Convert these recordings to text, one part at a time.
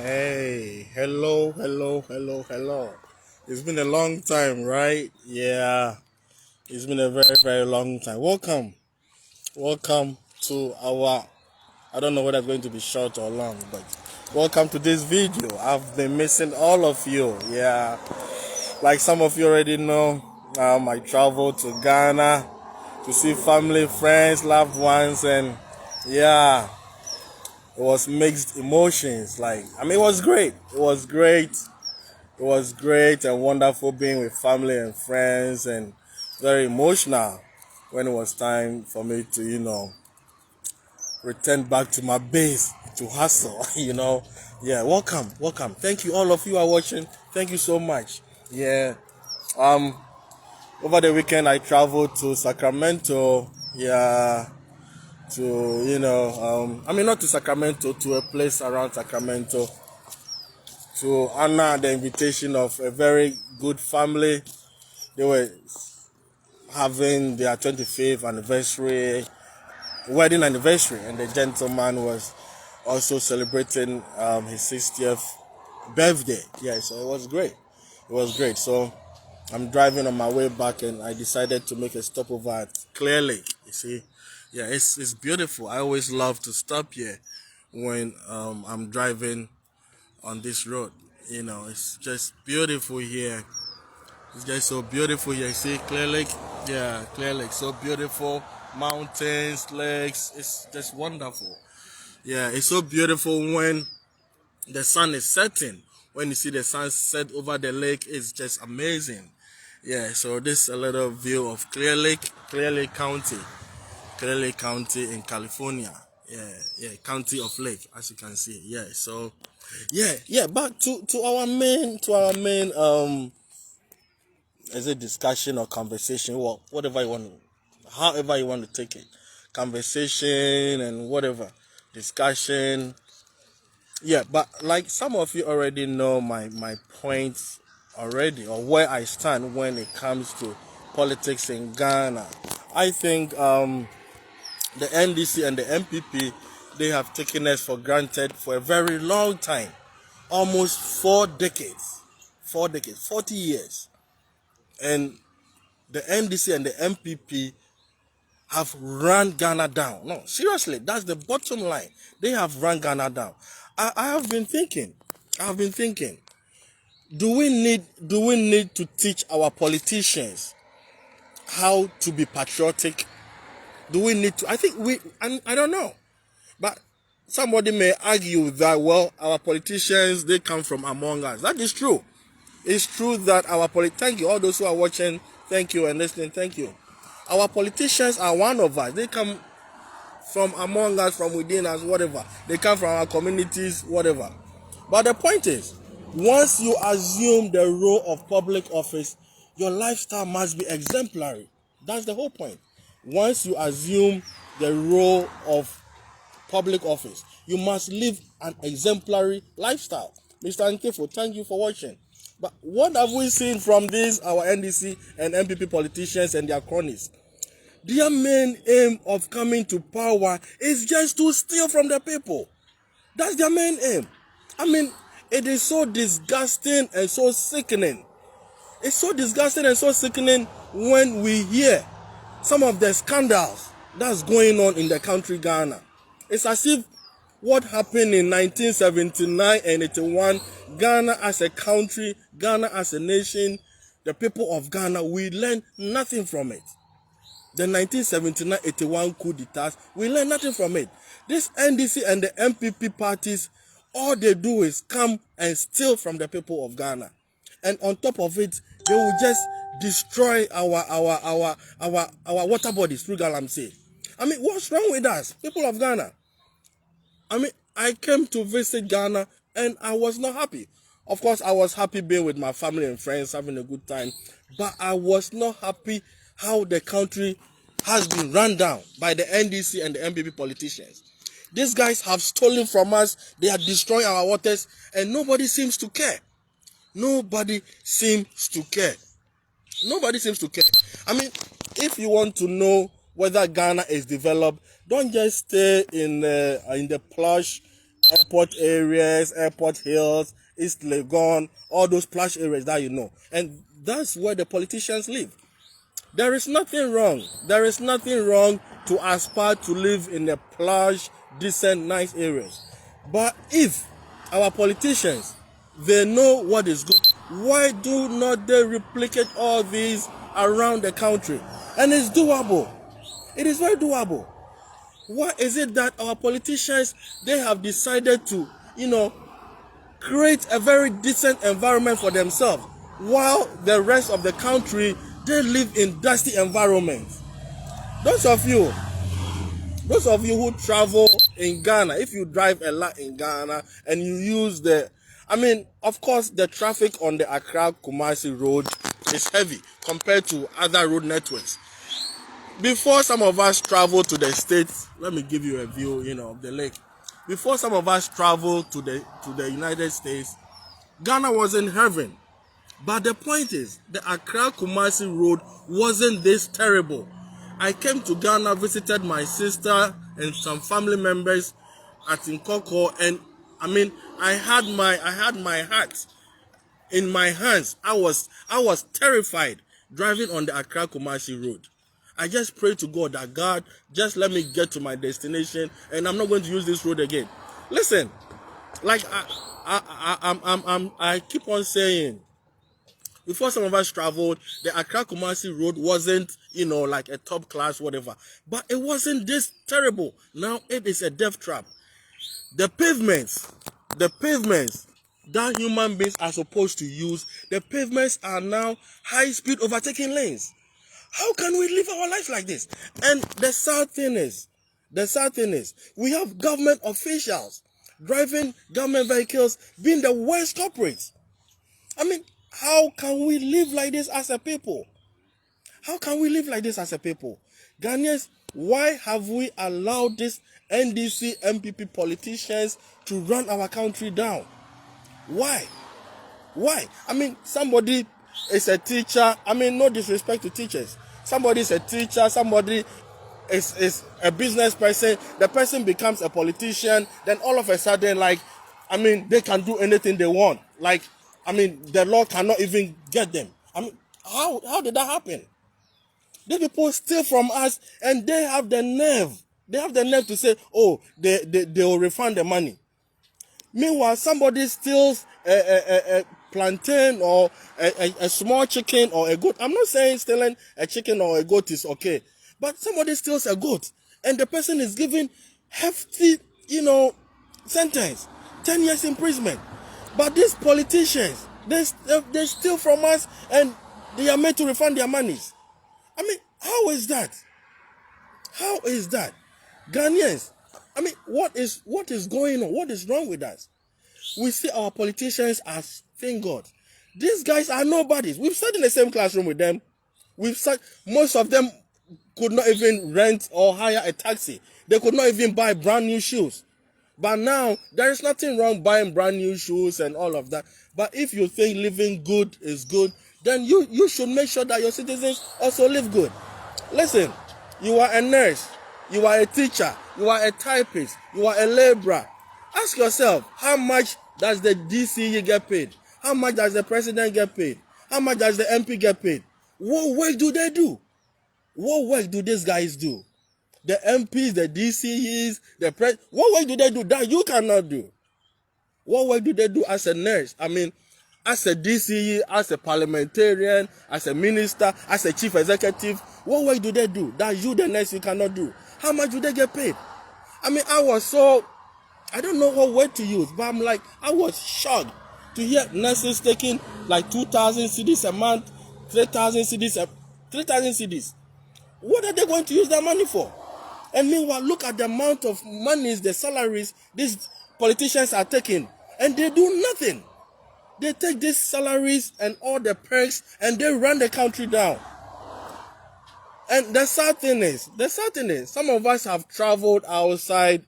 Hey, hello. It's been a long time, right? Yeah, it's been a very long time. Welcome to our, I don't know whether it's going to be short or long, but welcome to this video. I've been missing all of you. Yeah, like some of you already know, I traveled to Ghana to see family, friends, loved ones, and yeah, it was mixed emotions. It was great. It was great and wonderful being with family and friends, and very emotional when it was time for me to, return back to my base to hustle, Yeah, welcome. Thank you, all of you are watching. Thank you so much. Yeah. Um, Over the weekend I traveled to Sacramento. Yeah, to, not to Sacramento, to a place around Sacramento to honor the invitation of a very good family. They were having their 25th anniversary, wedding anniversary, and the gentleman was also celebrating his 60th birthday. Yeah, so it was great. It was great. So I'm driving on my way back, and I decided to make a stopover at Clear Lake. You see, yeah, it's beautiful. I always love to stop here when I'm driving on this road. It's just beautiful here. It's just so beautiful here. See, Clear Lake? Yeah, Clear Lake. So beautiful. Mountains, lakes. It's just wonderful. Yeah, it's so beautiful when the sun is setting. When you see the sun set over the lake, it's just amazing. Yeah, so this is a little view of Clear Lake County. Clear Lake County in California. Yeah, County of Lake, as you can see. Yeah, so back to our main is it discussion or conversation, well, whatever you want to, however you want to take it, conversation and whatever, discussion. Yeah, but like some of you already know my points already, or where I stand when it comes to politics in Ghana. I think the NDC and the MPP, they have taken us for granted for a very long time, almost 4 decades, 40 years. And the NDC and the MPP have run Ghana down. No, seriously, that's the bottom line. They have run Ghana down. I have been thinking, do we need to teach our politicians how to be patriotic? Do we need to? I think I don't know. But somebody may argue that, well, our politicians, they come from among us. That is true. It's true that thank you, all those who are watching, thank you, and listening, thank you. Our politicians are one of us. They come from among us, from within us, whatever. They come from our communities, whatever. But the point is, once you assume the role of public office, your lifestyle must be exemplary. That's the whole point. Once you assume the role of public office, you must live an exemplary lifestyle. Mr. Nkefo, thank you for watching. But what have we seen from these, our NDC and MPP politicians and their cronies? Their main aim of coming to power is just to steal from the people. That's their main aim. It is so disgusting and so sickening. It's so disgusting and so sickening when we hear some of the scandals that's going on in the country Ghana. It's as if what happened in 1979 and 81, Ghana as a country, Ghana as a nation, the people of Ghana, we learn nothing from it. The 1979-81 coup d'etat, we learn nothing from it. This NDC and the MPP parties, all they do is come and steal from the people of Ghana. And on top of it, they will just destroy our water bodies through Galamsey. What's wrong with us, people of Ghana? I came to visit Ghana and I was not happy. Of course, I was happy being with my family and friends, having a good time. But I was not happy how the country has been run down by the NDC and the MPP politicians. These guys have stolen from us. They are destroying our waters and nobody seems to care. Nobody seems to care. If you want to know whether Ghana is developed, don't just stay in the plush airport areas, airport hills, East Legon, all those plush areas that you know. And that's where the politicians live. There is nothing wrong. There is nothing wrong to aspire to live in a plush, decent, nice areas. But if our politicians, they know what is good, why do not they replicate all these around the country? And it's doable. It is very doable. Why is it that our politicians, they have decided to, create a very decent environment for themselves, while the rest of the country, they live in dusty environments? Those of you who travel in Ghana, if you drive a lot in Ghana and you use of course, the traffic on the Accra-Kumasi road is heavy compared to other road networks. Before some of us travel to the States, let me give you a view, of the lake. Before some of us travel to the United States, Ghana was in heaven. But the point is, the Accra-Kumasi road wasn't this terrible. I came to Ghana, visited my sister and some family members at Nkoko, and I had my heart in my hands. I was terrified driving on the Accra-Kumasi road. I just pray to God that God, just let me get to my destination, and I'm not going to use this road again. Listen, like I keep on saying, before some of us traveled, the Accra-Kumasi road wasn't, like a top class, whatever. But it wasn't this terrible. Now it is a death trap. The pavements that human beings are supposed to use, the pavements are now high-speed overtaking lanes. How can we live our life like this? And the sad thing is, we have government officials driving government vehicles being the worst culprits. How can we live like this as a people? How can we live like this as a people? Ghanaians, why have we allowed these NDC, MPP politicians to run our country down? Why? Somebody is a teacher. No disrespect to teachers. Somebody is a teacher. Somebody is a business person. The person becomes a politician. Then all of a sudden, they can do anything they want. The law cannot even get them. How did that happen? These people steal from us, and they have the nerve. They have the nerve to say, oh, they will refund the money. Meanwhile, somebody steals a plantain or a small chicken or a goat. I'm not saying stealing a chicken or a goat is okay. But somebody steals a goat, and the person is given hefty, sentence, 10 years imprisonment. But these politicians, they steal from us, and they are made to refund their monies. How is that? How is that? Ghanaians, what is going on? What is wrong with us? We see our politicians as thank God. These guys are nobodies. We've sat in the same classroom with them. Most of them could not even rent or hire a taxi. They could not even buy brand new shoes. But now, there is nothing wrong buying brand new shoes and all of that. But if you think living good is good, then you should make sure that your citizens also live good. Listen, you are a nurse, you are a teacher, you are a typist, you are a laborer. Ask yourself, how much does the DCE get paid? How much does the president get paid? How much does the MP get paid? What work do they do? What work do these guys do? The MPs, the DCEs, what work do they do that you cannot do? What work do they do as a nurse? As a DCE, as a parliamentarian, as a minister, as a chief executive, what work do they do that you, the nurse, you cannot do? How much do they get paid? I don't know what word to use, but I was shocked to hear nurses taking 2,000 cedis a month, 3,000 cedis. What are they going to use that money for? And meanwhile, look at the amount of monies, the salaries these politicians are taking, and they do nothing. They take these salaries and all the perks, and they run the country down. And the sad thing is, some of us have traveled outside,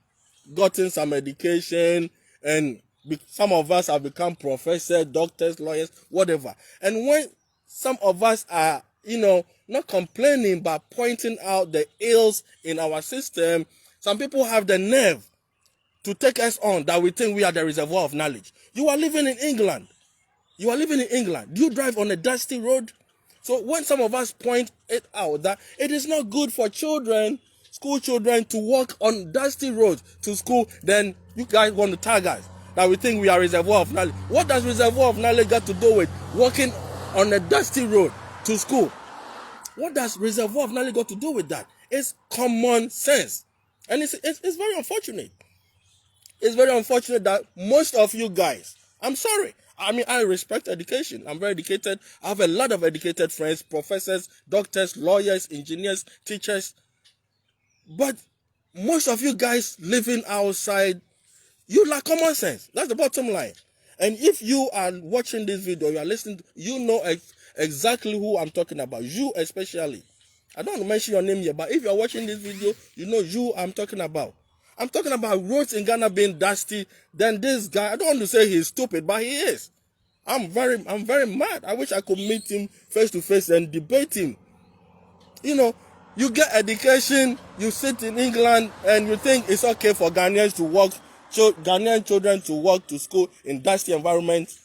gotten some education, and some of us have become professors, doctors, lawyers, whatever. And when some of us are, not complaining, but pointing out the ills in our system, some people have the nerve to take us on that we think we are the reservoir of knowledge. You are living in England. You are living in England. Do you drive on a dusty road? So when some of us point it out that it is not good for children, school children, to walk on dusty roads to school, then you guys want to tag us that we think we are reservoir of knowledge. What does reservoir of knowledge got to do with walking on a dusty road to school? What does reservoir of knowledge got to do with that? It's common sense. And it's very unfortunate. It's very unfortunate that most of you guys, I'm sorry, I mean, I respect education. I'm very educated. I have a lot of educated friends, professors, doctors, lawyers, engineers, teachers. But most of you guys living outside, you lack common sense. That's the bottom line. And if you are watching this video, you are listening, you know exactly who I'm talking about. You especially. I don't want to mention your name here, but if you are watching this video, you know who I'm talking about. I'm talking about roads in Ghana being dusty. Then this guy, I don't want to say he's stupid, but he is. I'm very mad. I wish I could meet him face to face and debate him. You know, you get education, you sit in England, and you think it's okay for Ghanaians to walk, Ghanaian children to walk to school in dusty environments.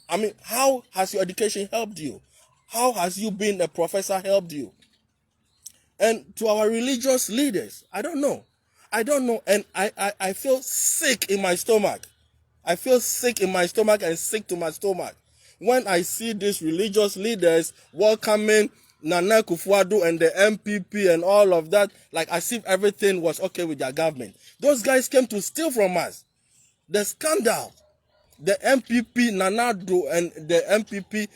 I mean, how has your education helped you? How has you being a professor helped you? And to our religious leaders, I don't know. And I feel sick in my stomach. I feel sick in my stomach and sick to my stomach when I see these religious leaders welcoming Nana Akufo-Addo and the MPP and all of that, like as if everything was okay with their government. Those guys came to steal from us. The scandal, the MPP, Nana Akufo-Addo and the MPP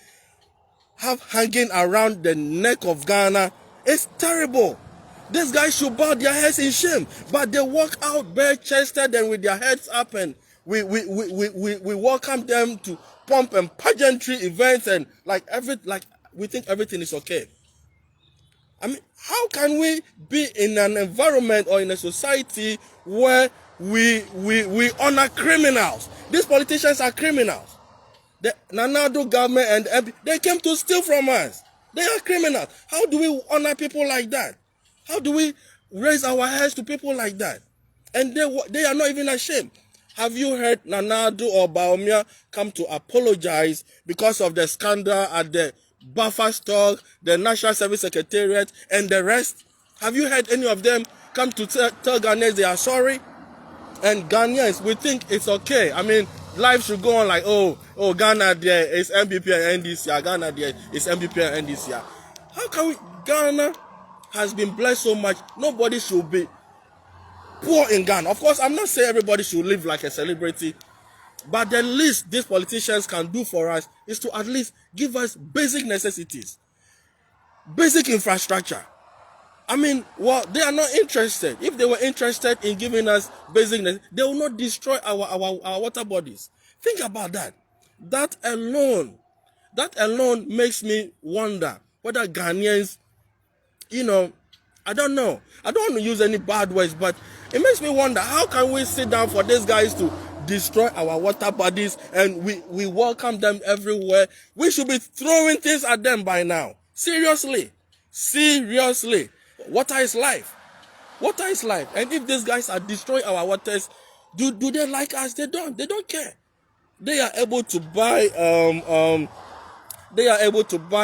have hanging around the neck of Ghana, is terrible. These guys should bow their heads in shame, but they walk out bare-chested and with their heads up, and we welcome them to pomp and pageantry events, and like we think everything is okay. I mean, how can we be in an environment or in a society where we honor criminals? These politicians are criminals. The Nana Akufo-Addo government and MP, they came to steal from us. They are criminals. How do we honor people like that? How do we raise our heads to people like that? And they are not even ashamed. Have you heard Nana Akufo-Addo or Bawumia come to apologize because of the scandal at the buffer stock, the National Service Secretariat, and the rest? Have you heard any of them come to tell Ghanaians they are sorry? And Ghanaians, we think it's okay. I mean, life should go on like, oh, Ghana there is MPP and NDC. Ghana there is MPP and NDC. How can we? Ghana has been blessed so much. Nobody should be poor in Ghana. Of course, I'm not saying everybody should live like a celebrity, but the least these politicians can do for us is to at least give us basic necessities, basic infrastructure. I mean, well, they are not interested. If they were interested in giving us basic necessities, they will not destroy our water bodies. Think about that. That alone makes me wonder whether Ghanaians, you know, I don't know. I don't want to use any bad words, but it makes me wonder, how can we sit down for these guys to destroy our water bodies and we welcome them everywhere? We should be throwing things at them by now. Seriously. Water is life. Water is life. And if these guys are destroying our waters, do they like us? They don't. They don't care. They are able to buy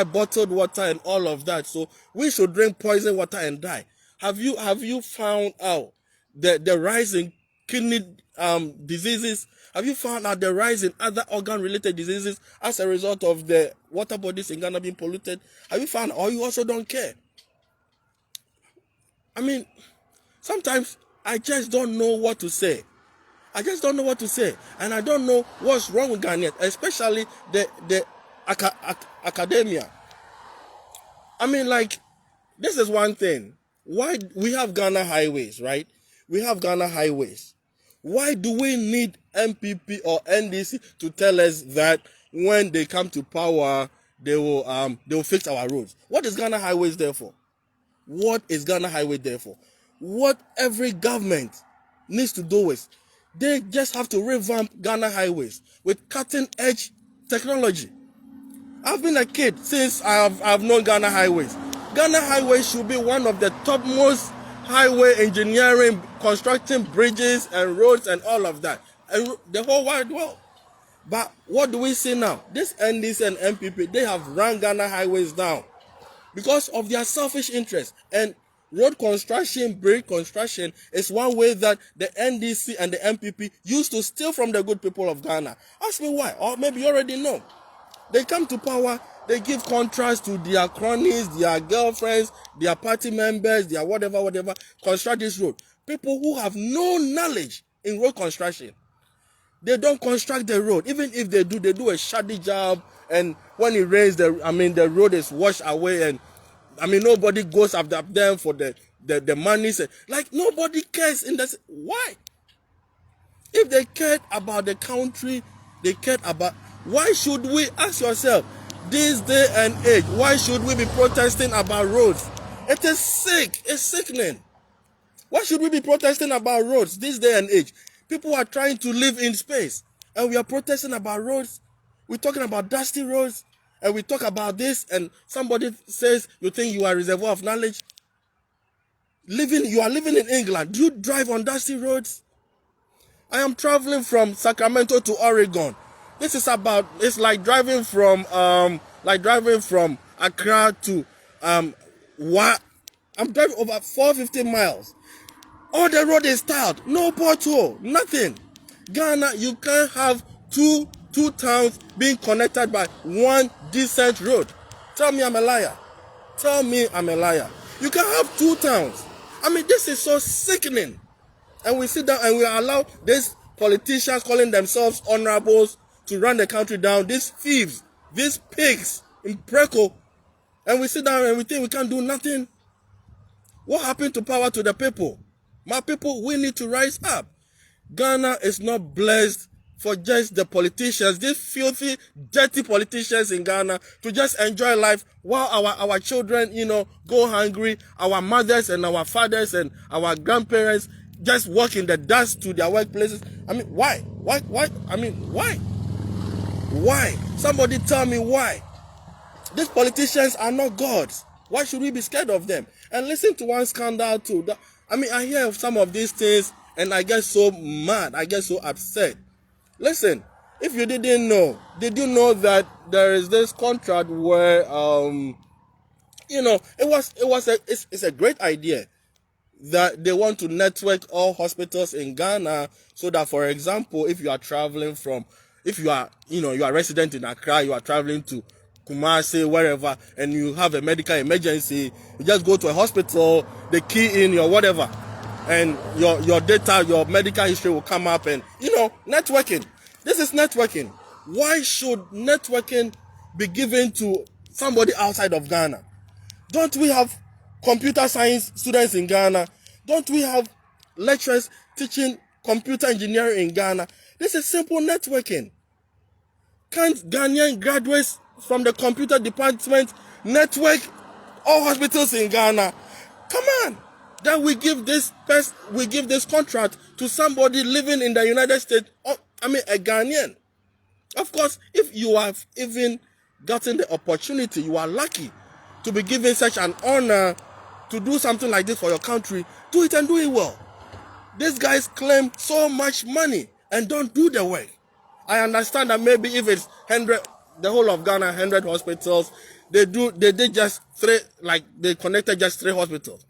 bottled water and all of that. So we should drink poison water and die. Have you found out the rise in kidney diseases? Have you found out the rise in other organ-related diseases as a result of the water bodies in Ghana being polluted? Have you found, or you also don't care? I mean, sometimes I just don't know what to say. And I don't know what's wrong with Ghana, especially the academia. I mean, like, this is one thing. Why we have Ghana highways, right? We have Ghana highways. Why do we need MPP or NDC to tell us that when they come to power, they will fix our roads? What is Ghana highways there for? What is Ghana highway there for? What every government needs to do is they just have to revamp Ghana highways with cutting-edge technology. I've been a kid since I've known Ghana highways. Ghana highways should be one of the topmost highway engineering, constructing bridges and roads and all of that. And the whole wide world. But what do we see now? This NDC and MPP, they have run Ghana highways down because of their selfish interests. And road construction, bridge construction is one way that the NDC and the MPP used to steal from the good people of Ghana. Ask me why, or maybe you already know. They come to power, they give contracts to their cronies, their girlfriends, their party members, their whatever, construct this road. People who have no knowledge in road construction. They don't construct the road. Even if they do a shoddy job. And when it rains, the road is washed away. And nobody goes after them for the money. Like, nobody cares in this. Why? If they cared about the country, they cared about. Why should we, ask yourself, this day and age, why should we be protesting about roads? It is sick. It's sickening. Why should we be protesting about roads this day and age? People are trying to live in space, and we are protesting about roads. We're talking about dusty roads, and we talk about this, and somebody says, you think you are a reservoir of knowledge? You are living in England. Do you drive on dusty roads? I am traveling from Sacramento to Oregon. It's like driving from Accra to I'm driving over 450 miles. All the road is tiled, no pothole, nothing. Ghana, you can't have two towns being connected by one decent road. Tell me I'm a liar. Tell me I'm a liar. You can't have two towns. This is so sickening. And we sit down and we allow these politicians calling themselves honorables to run the country down, these thieves, these pigs in Preco, and we sit down and we think we can't do nothing. What happened to power to the people? My people, we need to rise up. Ghana is not blessed for just the politicians, these filthy, dirty politicians in Ghana, to just enjoy life while our children, go hungry, our mothers and our fathers and our grandparents just walk in the dust to their workplaces. Why? Why? Somebody tell me why. These politicians are not gods. Why should we be scared of them? And listen to one scandal too. I hear of some of these things and I get so mad. I get so upset. Listen, if you didn't know, did you know that there is this contract where, it's a great idea that they want to network all hospitals in Ghana so that, for example, if you are traveling you are resident in Accra, you are traveling to Kumasi, wherever, and you have a medical emergency, you just go to a hospital, they key in your whatever, and your data, your medical history will come up, and networking. This is networking. Why should networking be given to somebody outside of Ghana? Don't we have computer science students in Ghana? Don't we have lecturers teaching computer engineering in Ghana? This is simple networking. Can't Ghanaian graduates from the computer department network all hospitals in Ghana? Come on. Then we give this contract to somebody living in the United States, a Ghanaian. Of course, if you have even gotten the opportunity, you are lucky to be given such an honor to do something like this for your country. Do it and do it well. These guys claim so much money and don't do the work. I understand that maybe if it's 100, the whole of Ghana, 100 hospitals, they did just 3, like they connected just 3 hospitals.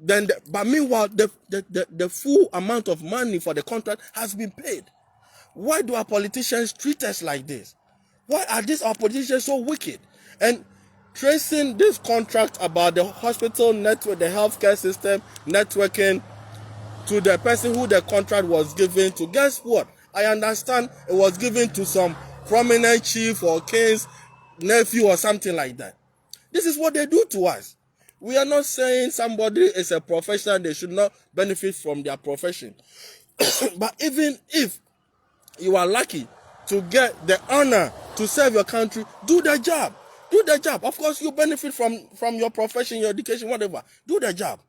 But meanwhile, the full amount of money for the contract has been paid. Why do our politicians treat us like this? Why are these our politicians so wicked? And tracing this contract about the hospital network, the healthcare system networking, to the person who the contract was given to, guess what? I understand it was given to some prominent chief or king's nephew or something like that. This is what they do to us. We are not saying somebody is a professional, they should not benefit from their profession. But even if you are lucky to get the honor to serve your country, do the job. Do the job. Of course, you benefit from your profession, your education, whatever. Do the job.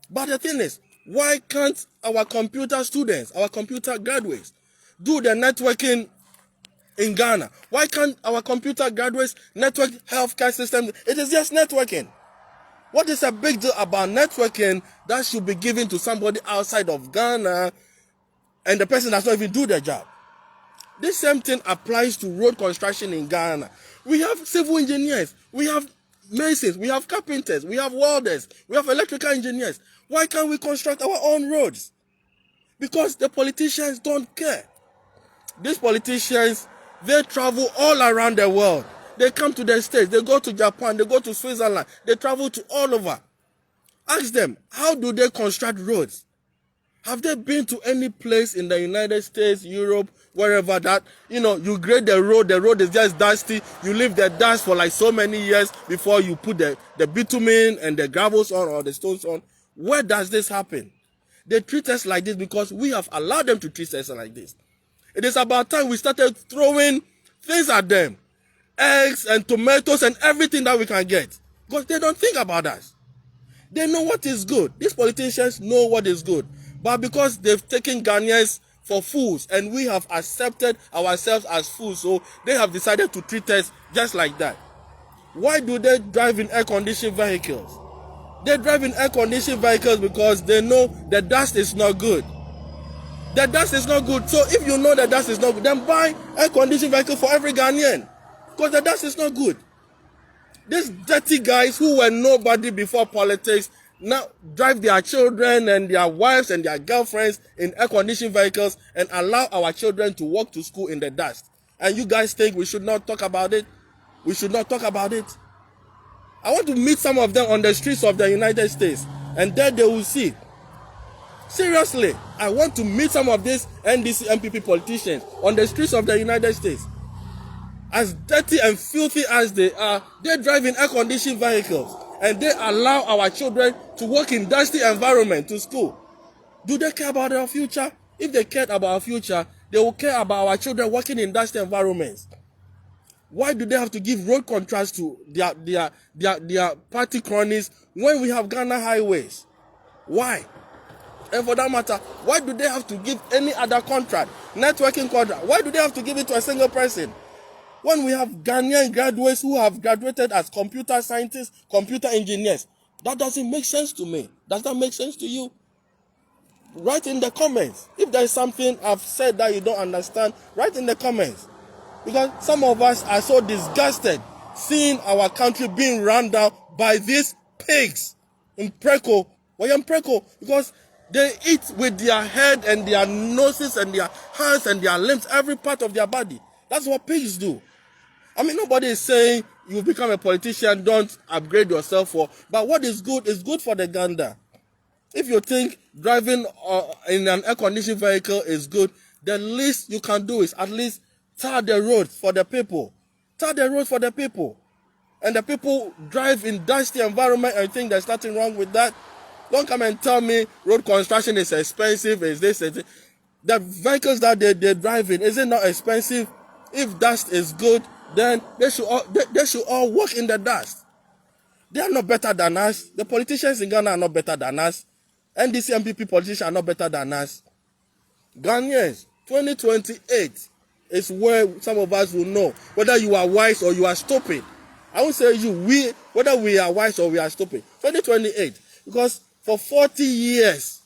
But the thing is, why can't our computer students, our computer graduates, do the networking in Ghana? Why can't our computer graduates network healthcare system? It is just networking. What is a big deal about networking that should be given to somebody outside of Ghana and the person does not even do their job? This same thing applies to road construction in Ghana. We have civil engineers, we have masons, we have carpenters, we have welders, we have electrical engineers. Why can't we construct our own roads? Because the politicians don't care. These politicians, they travel all around the world. They come to the States, they go to Japan, they go to Switzerland, they travel to all over. Ask them, how do they construct roads? Have they been to any place in the United States, Europe, wherever that, you grade the road is just dusty, you leave the dust for like so many years before you put the bitumen and the gravels on or the stones on? Where does this happen? They treat us like this because we have allowed them to treat us like this. It is about time we started throwing things at them. Eggs and tomatoes and everything that we can get. Because they don't think about us. They know what is good. These politicians know what is good. But because they've taken Ghanaians for fools and we have accepted ourselves as fools, so they have decided to treat us just like that. Why do they drive in air-conditioned vehicles? They drive in air-conditioned vehicles because they know the dust is not good. The dust is not good. So if you know the dust is not good, then buy air-conditioned vehicle for every Ghanaian. Because the dust is not good. These dirty guys who were nobody before politics now drive their children and their wives and their girlfriends in air-conditioned vehicles and allow our children to walk to school in the dust. And you guys think we should not talk about it? We should not talk about it? I want to meet some of them on the streets of the United States, and then they will see. Seriously, I want to meet some of these NDC MPP politicians on the streets of the United States. As dirty and filthy as they are, they drive in air-conditioned vehicles and they allow our children to work in dusty environment to school. Do they care about our future? If they cared about our future, they will care about our children working in dusty environments. Why do they have to give road contracts to their party cronies when we have Ghana highways? Why? And for that matter, why do they have to give any other contract, networking contract? Why do they have to give it to a single person? When we have Ghanaian graduates who have graduated as computer scientists, computer engineers, that doesn't make sense to me. Does that make sense to you? Write in the comments. If there is something I've said that you don't understand, write in the comments. Because some of us are so disgusted seeing our country being run down by these pigs in Preko. Why in Preko? Because they eat with their head and their noses and their hands and their limbs, every part of their body. That's what pigs do. I mean, nobody is saying you become a politician, don't upgrade yourself for. But what is good for the gander. If you think driving in an air-conditioned vehicle is good, the least you can do is at least tar the road for the people. Tar the road for the people. And the people drive in dusty environment and think there's nothing wrong with that. Don't come and tell me road construction is expensive, is this, is it. The vehicles that they drive in, is it not expensive? If dust is good, then they should all work in the dust. They are not better than us. The politicians in Ghana are not better than us. NDC MPP politicians are not better than us. Ghanaians, 2028 is where some of us will know whether you are wise or you are stupid. I won't say whether we are wise or we are stupid. 2028. Because for 40 years,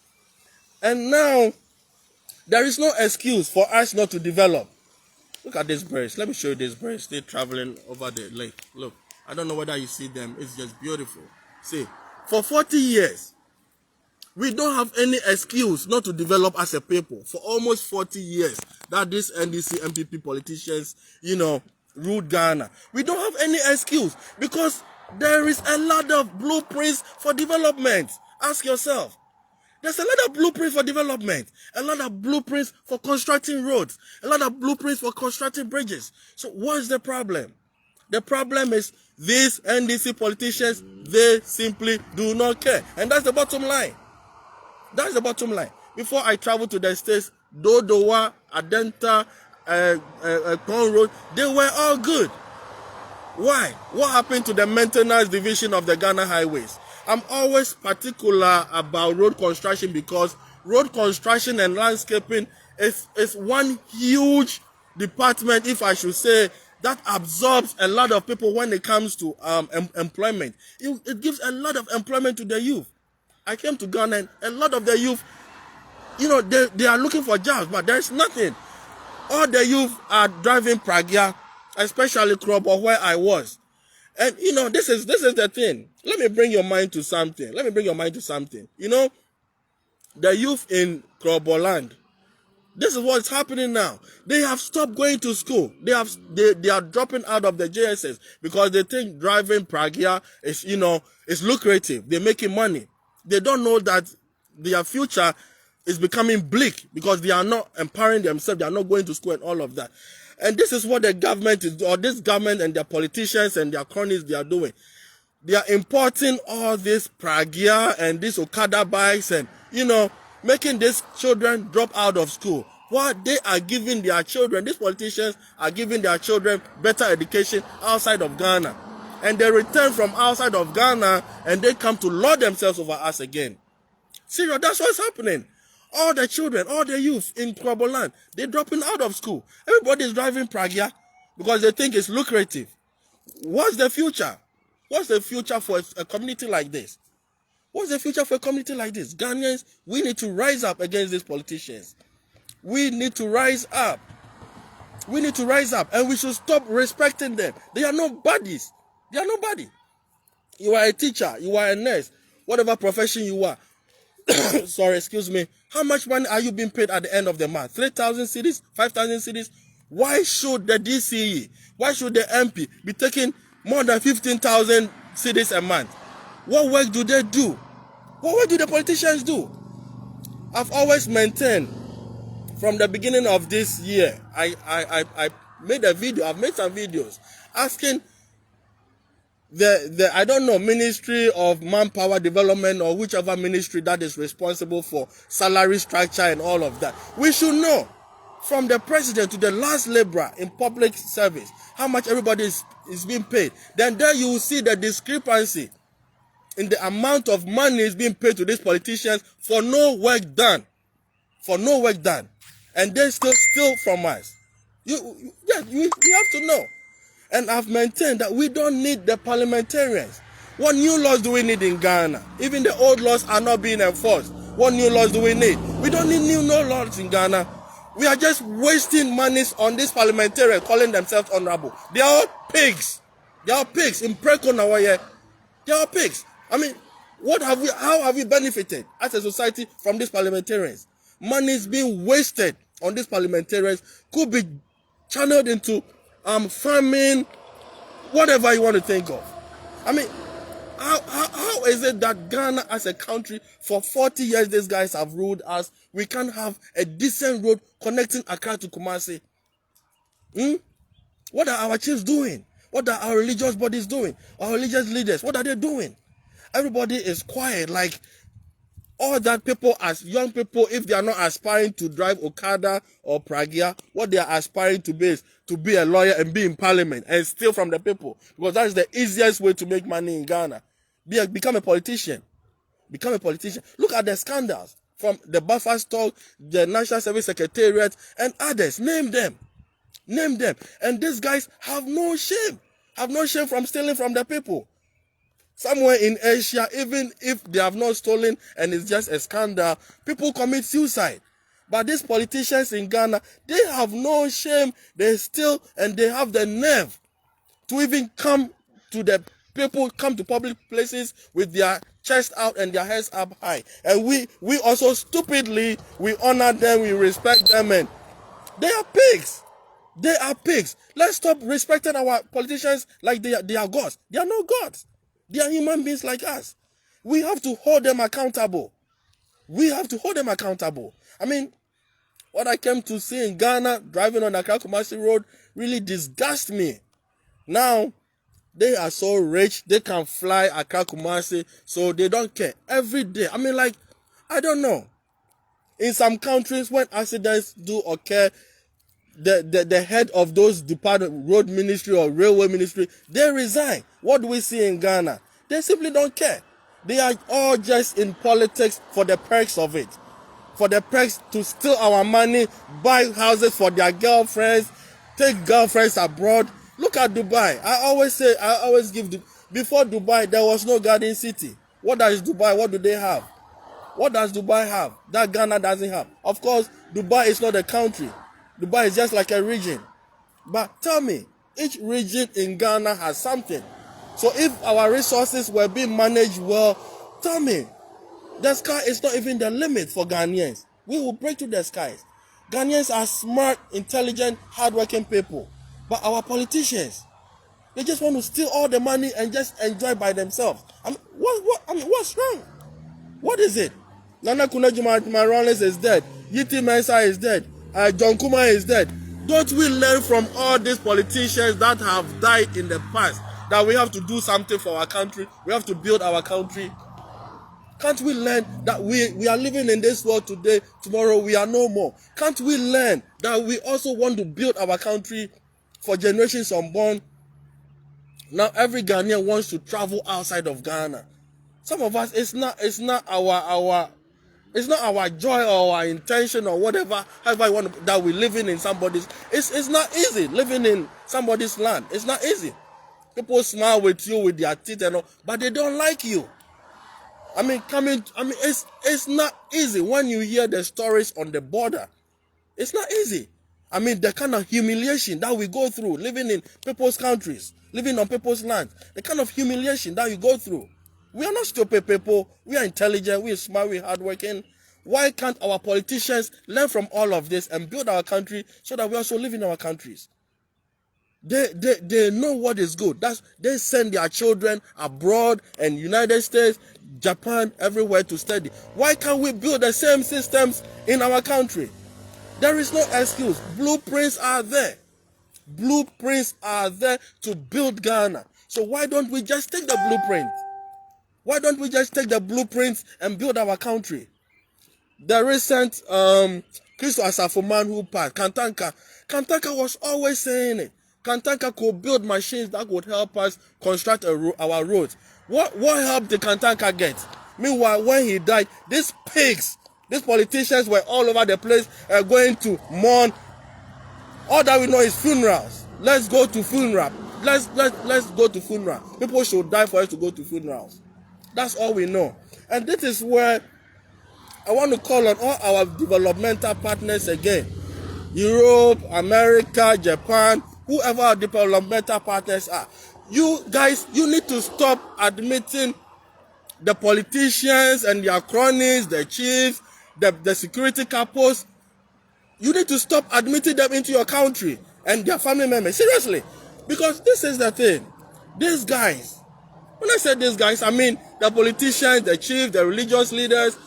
and now there is no excuse for us not to develop. Look at these birds. Let me show you these birds. They're traveling over the lake. Look, I don't know whether you see them. It's just beautiful. See, for 40 years, we don't have any excuse not to develop as a people. For almost 40 years, that these NDC MPP politicians, ruled Ghana. We don't have any excuse because there is a lot of blueprints for development. Ask yourself. There's a lot of blueprints for development, a lot of blueprints for constructing roads, a lot of blueprints for constructing bridges. So what's the problem? The problem is these NDC politicians, they simply do not care. And that's the bottom line. That's the bottom line. Before I traveled to the States, Dodowa, Adenta, Pond Road, they were all good. Why? What happened to the maintenance division of the Ghana highways? I'm always particular about road construction because road construction and landscaping is one huge department, if I should say, that absorbs a lot of people when it comes to employment. It gives a lot of employment to the youth. I came to Ghana and a lot of the youth, they are looking for jobs, but there's nothing. All the youth are driving Pragya, especially Krobo, where I was. And, this is the thing. Let me bring your mind to something. The youth in Krobo land, this is what's happening now. They have stopped going to school. They are dropping out of the JSS because they think driving Pragya is lucrative. They're making money. They don't know that their future is becoming bleak because they are not empowering themselves. They are not going to school and all of that. And this is what the government is, or this government and their politicians and their cronies, they are doing. They are importing all this Pragya and these Okada bikes and, making these children drop out of school. What they are giving their children, these politicians are giving their children better education outside of Ghana. And they return from outside of Ghana and they come to lord themselves over us again. Serious, that's what's happening. All the children, all the youth in Krobo land, they're dropping out of school. Everybody is driving Pragya because they think it's lucrative. What's the future? What's the future for a community like this? What's the future for a community like this? Ghanaians, we need to rise up against these politicians. We need to rise up. We need to rise up and we should stop respecting them. They are nobodies. They are nobody. You are a teacher, you are a nurse, whatever profession you are. Sorry, excuse me. How much money are you being paid at the end of the month? 3,000 cedis? 5,000 cedis? Why should the DCE, why should the MP be taking more than 15,000 cedis a month? What work do they do? What work do the politicians do? I've always maintained from the beginning of this year, I made a video, I've made some videos asking the I don't know, Ministry of Manpower Development or whichever ministry that is responsible for salary structure and all of that. We should know from the president to the last laborer in public service how much everybody is being paid. Then there you will see the discrepancy in the amount of money is being paid to these politicians for no work done. For no work done. And they still steal from us. You have to know. And I've maintained that we don't need the parliamentarians. What new laws do we need in Ghana? Even the old laws are not being enforced. What new laws do we need? We don't need new laws in Ghana. We are just wasting monies on these parliamentarians calling themselves honorable. They are all pigs. They are pigs. In Preko Nawaye, they are pigs. I mean, how have we benefited as a society from these parliamentarians? Money is being wasted on these parliamentarians, could be channeled into farming, whatever you want to think of. I mean, how is it that Ghana as a country, for 40 years these guys have ruled us, we can't have a decent road connecting Accra to Kumasi? What are our chiefs doing? What are our religious bodies doing? Our religious leaders, what are they doing? Everybody is quiet, like all that people, as young people, if they are not aspiring to drive Okada or Pragya, what they are aspiring to be is to be a lawyer and be in parliament and steal from the people. Because that is the easiest way to make money in Ghana. Become a politician. Become a politician. Look at the scandals from the buffer stock, the National Service Secretariat, and others. Name them. Name them. And these guys have no shame. Have no shame from stealing from the people. Somewhere in Asia, even if they have not stolen and it's just a scandal, people commit suicide. But these politicians in Ghana, they have no shame. They steal and they have the nerve to even come to the people, come to public places with their chest out and their heads up high. And we also stupidly, we honor them, we respect them, and they are pigs. They are pigs. Let's stop respecting our politicians like they are gods. They are not gods. They are human beings like us. We have to hold them accountable. We have to hold them accountable. I mean, what I came to see in Ghana, driving on the Accra Kumasi Road, really disgusts me. Now, they are so rich, they can fly Accra Kumasi, so they don't care. Every day, I mean, like, I don't know. In some countries, when accidents do occur, the head of those department, road ministry or railway ministry, they resign. What do we see in Ghana? They simply don't care. They are all just in politics for the perks of it. For the perks to steal our money, buy houses for their girlfriends, take girlfriends abroad, Look at Dubai. I always give before Dubai there was no garden city. What does Dubai? What do they have? What does Dubai have that Ghana doesn't have? Of course, Dubai is not a country. Dubai is just like a region. But tell me, each region in Ghana has something. So if our resources were being managed well, tell me, the sky is not even the limit for Ghanaians. We will break through the skies. Ghanaians are smart, intelligent, hardworking people. But our politicians, they just want to steal all the money and just enjoy by themselves. What's wrong? What is it? Nana Kunajuma Marales is dead. Yiti Mensa is dead. John Kuma is dead. Don't we learn from all these politicians that have died in the past that we have to do something for our country? We have to build our country. Can't we learn that we are living in this world today, tomorrow we are no more? Can't we learn that we also want to build our country for generations unborn? Now every Ghanaian wants to travel outside of Ghana. Some of us, it's not our joy or our intention or whatever, however I want that we're living in somebody's. It's not easy living in somebody's land. It's not easy. People smile with you with their teeth and all, but they don't like you. It's not easy when you hear the stories on the border. It's not easy. The kind of humiliation that we go through living in people's countries, living on people's land, the kind of humiliation that you go through. We are not stupid people. We are intelligent. We are smart. We are hardworking. Why can't our politicians learn from all of this and build our country so that we also live in our countries? They know what is good. They send their children abroad and United States, Japan, everywhere to study. Why can't we build the same systems in our country? There is no excuse. Blueprints are there. Blueprints are there to build Ghana. So why don't we just take the blueprint? Why don't we just take the blueprints and build our country? The recent Christo Asafoman who passed, Kantanka was always saying it. Kantanka could build machines that would help us construct our roads. What help did Kantanka get? Meanwhile, when he died, these pigs, these politicians were all over the place going to mourn. All that we know is funerals. Let's go to funeral. Let's go to funeral. People should die for us to go to funerals. That's all we know. And this is where I want to call on all our developmental partners again. Europe, America, Japan, whoever our developmental partners are. You guys, you need to stop admitting the politicians and their cronies, the chiefs, the security capos. You need to stop admitting them into your country and their family members. Seriously. Because this is the thing. These guys, when I say these guys, I mean the politicians, the chiefs, the religious leaders,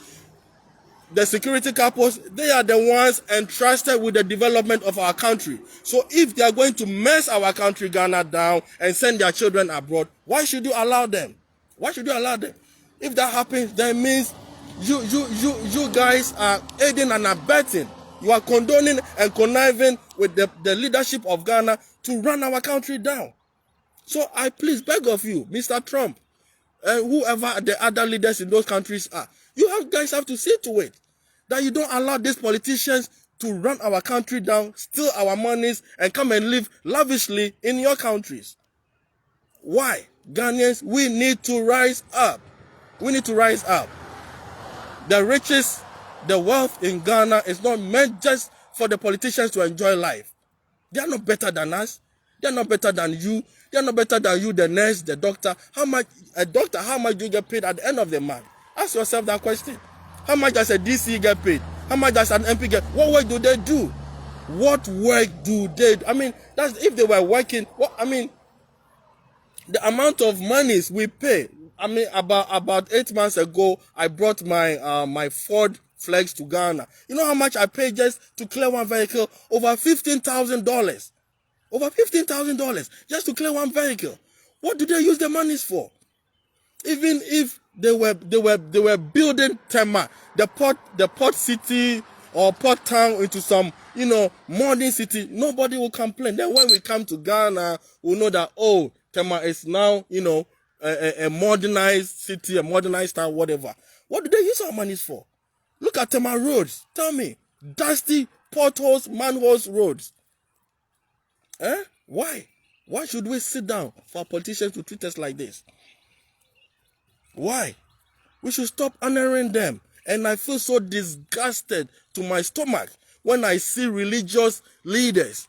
the security capos, they are the ones entrusted with the development of our country. So if they are going to mess our country, Ghana, down and send their children abroad, why should you allow them? Why should you allow them? If that happens, that means you guys are aiding and abetting. You are condoning and conniving with the leadership of Ghana to run our country down. So I please beg of you, Mr. Trump, and whoever the other leaders in those countries are, guys have to see to it that you don't allow these politicians to run our country down, steal our monies, and come and live lavishly in your countries. Why? Ghanaians, we need to rise up. We need to rise up. The riches, the wealth in Ghana is not meant just for the politicians to enjoy life. They are not better than us. They are not better than you. They are not better than you, the nurse, the doctor. How much do you get paid at the end of the month? Ask yourself that question. How much does a DC get paid? How much does an MP get? What work do they do? What work do they do? That's if they were working. The amount of monies we pay. About 8 months ago, I brought my Ford Flex to Ghana. You know how much I paid just to clear one vehicle? Over $15,000. Over $15,000 just to clear one vehicle. What do they use the monies for? Even if they were building Tema, the port city or port town into some modern city, nobody will complain. Then when we come to Ghana, we know that Tema is now a modernized city, a modernized town, whatever. What do they use our monies for? Look at Tema roads. Tell me, dusty potholes, manholes, roads. Why? Why should we sit down for politicians to treat us like this? Why? We should stop honoring them. And I feel so disgusted to my stomach when I see religious leaders,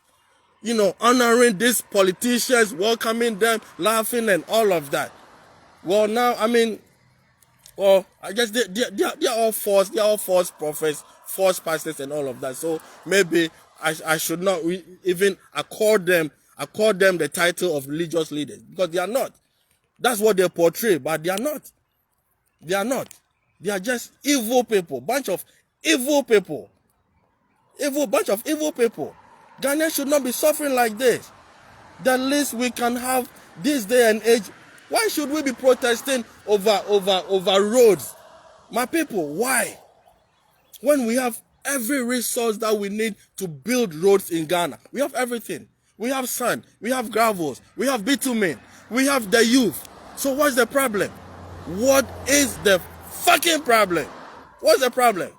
honoring these politicians, welcoming them, laughing and all of that. Well, now, I guess they are all false prophets, false pastors and all of that. So maybe I should not even accord them the title of religious leaders, because they are not. That's what they portray, but they are not. They are not. They are just evil people, bunch of evil people. Bunch of evil people. Ghana should not be suffering like this. The least we can have this day and age. Why should we be protesting over roads? My people, why? When we have every resource that we need to build roads in Ghana. We have everything. We have sand, we have gravels, we have bitumen, we have the youth. So what's the problem? What is the fucking problem? What's the problem?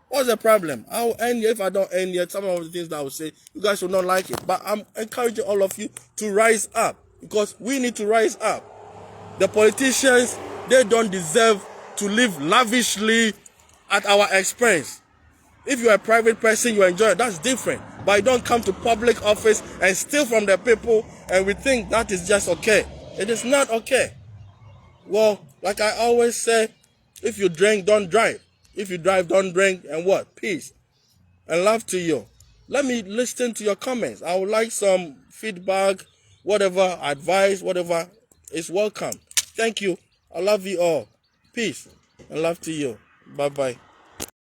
What's the problem? I'll end here. If I don't end yet, some of the things that I will say, you guys will not like it. But I'm encouraging all of you to rise up, because we need to rise up. The politicians, they don't deserve to live lavishly at our expense. If you're a private person, you enjoy it, that's different. But you don't come to public office and steal from the people, and we think that is just okay. It is not okay. Well, like I always say, if you drink, don't drive. If you drive, don't drink, and what? Peace and love to you. Let me listen to your comments. I would like some feedback, whatever, advice, whatever is welcome. Thank you. I love you all. Peace and love to you. Bye-bye.